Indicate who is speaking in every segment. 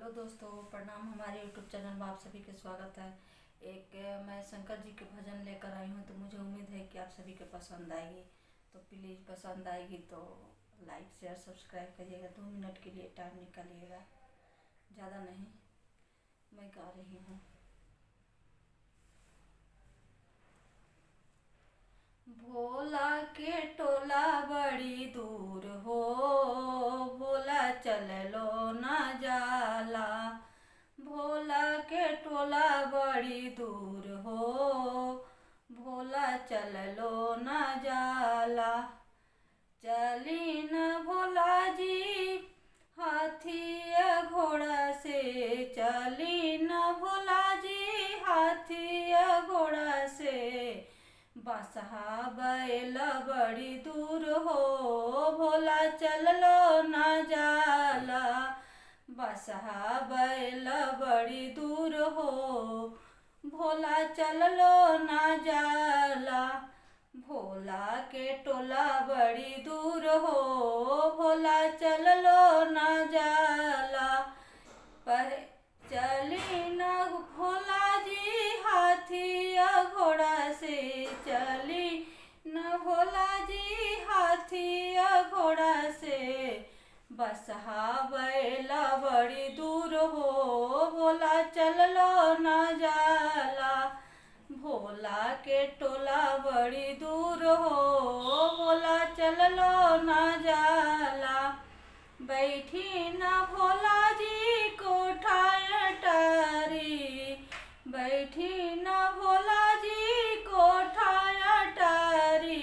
Speaker 1: Hello दोस्तों, प्रणाम। हमारे यूट्यूब चैनल में आप सभी का स्वागत है। मैं शंकर जी के भजन लेकर आई हूँ, तो मुझे उम्मीद है कि आप सभी के पसंद आएगी। तो प्लीज़ पसंद आएगी तो लाइक शेयर सब्सक्राइब करिएगा। 2 मिनट के लिए टाइम निकालिएगा, ज़्यादा नहीं। मैं गा रही हूँ। भोला के टोला बड़ी दूर हो, भोला चल लो ना जाला। भोला के टोला बड़ी दूर हो, भोला चल लो ना जाला। चली न भोला जी हाथी या घोड़ा से, चली न भोला जी हाथी या घोड़ा से। बसहा बैल बड़ी दूर हो, भोला चल लो ना जाला। बसहा बैल बड़ी दूर हो, भोला चल लो ना जाला। भोला के टोला बड़ी दूर हो, भोला चल लो ना जाला। चली न भोला जी हाथी या घोड़ा से, चली न भोला जी हाथी या घोड़ा से। बसहा बैल बड़ी दूर हो, भोला चल लो ना जाला। भोला के टोला बड़ी दूर हो, भोला चल लो ना जाला। बैठी न भोला जी कोठा अटारी, बैठी न भोला जी कोठा अटारी।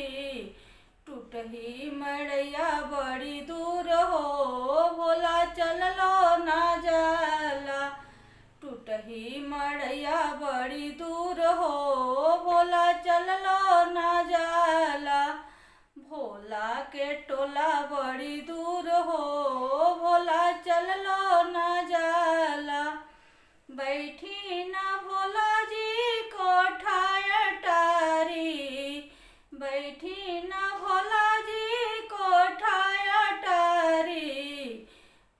Speaker 1: टूटही मड़ैया बड़ी दूर हो, भोला चल लो ना जाला। टूटही मड़ैया बड़ी दूर हो, भोला चल लो ना जाला। भोला के टोला बड़ी दूर हो, भोला चल लो ना जाला। बैठी न भोला जी कोठा अटारी, बैठी न भोला जी कोठा अटारी।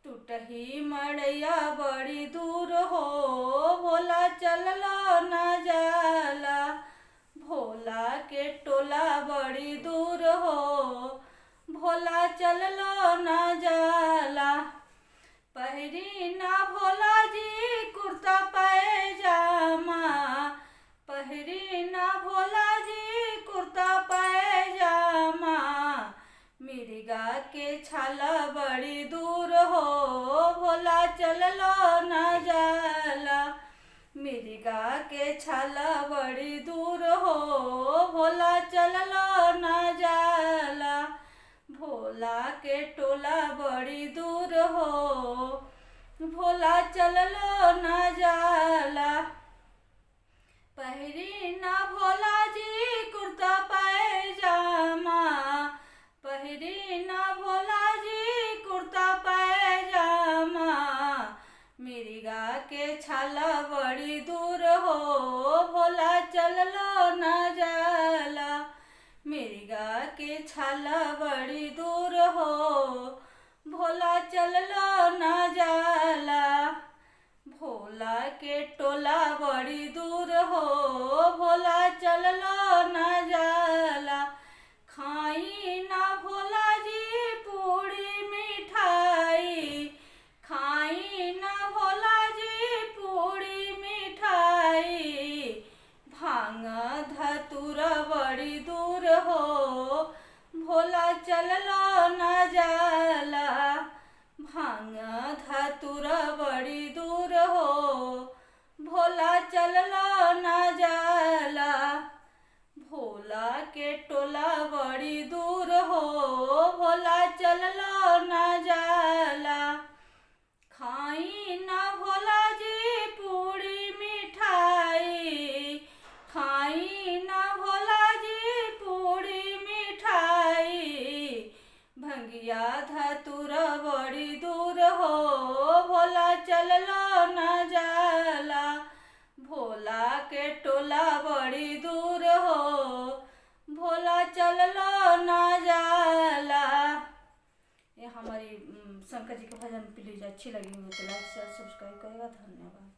Speaker 1: टूटही मड़ैया बड़ी दूर हो, भोला चल लो ना जाला। भोला के टोला बड़ी दूर हो, भोला चल लो ना जाला। पहरी ना भोला जी कुर्ता पैजामा, पहरी ना भोला जी कुर्ता पैजामा। मिर्गा के छाला बड़ी दूर हो, भोला चल लो ना जाला। मिर्गा के छाला बड़ी दूर हो, भोला चल लो ना जाला। भोला के टोला बड़ी दूर हो, भोला चल लो ना जाला। पहरी ना भोला जी कुर्ता पैजामा, पहरी ना भोला जी कुर्ता पैजामा। मिर्गा के छाला बड़ी दूर हो, भोला चल लो ना जाला। मिर्गा के छाला बड़ी दूर हो, भोला चल लो ना जाला। भोला के टोला बड़ी दूर हो, भोला चल लो ना जाला। खाई ना भोला जी पूड़ी मिठाई, खाई ना भोला जी पूड़ी मिठाई। भांग धतूरा बड़ी दूर हो, भोला चल लो ना जाला। भांग धतूरा बड़ी दूर हो, भोला चल लो ना जाला। भोला के टोला बड़ी दूर हो, भोला चल लो ना जाला। खाई ना भोला जी पूड़ी मिठाई, खाई ना भोला जी पूड़ी मिठाई। भंगिया धतूरा बड़ी दूर हो, भोला चल लो ना जाला। भोला के टोला बड़ी दूर हो, भोला चल लो ना जाला। ये हमारी शंकर जी के भजन प्लीज़ अच्छी लगी हुई तो लाइक शेयर सब्सक्राइब करेगा। धन्यवाद।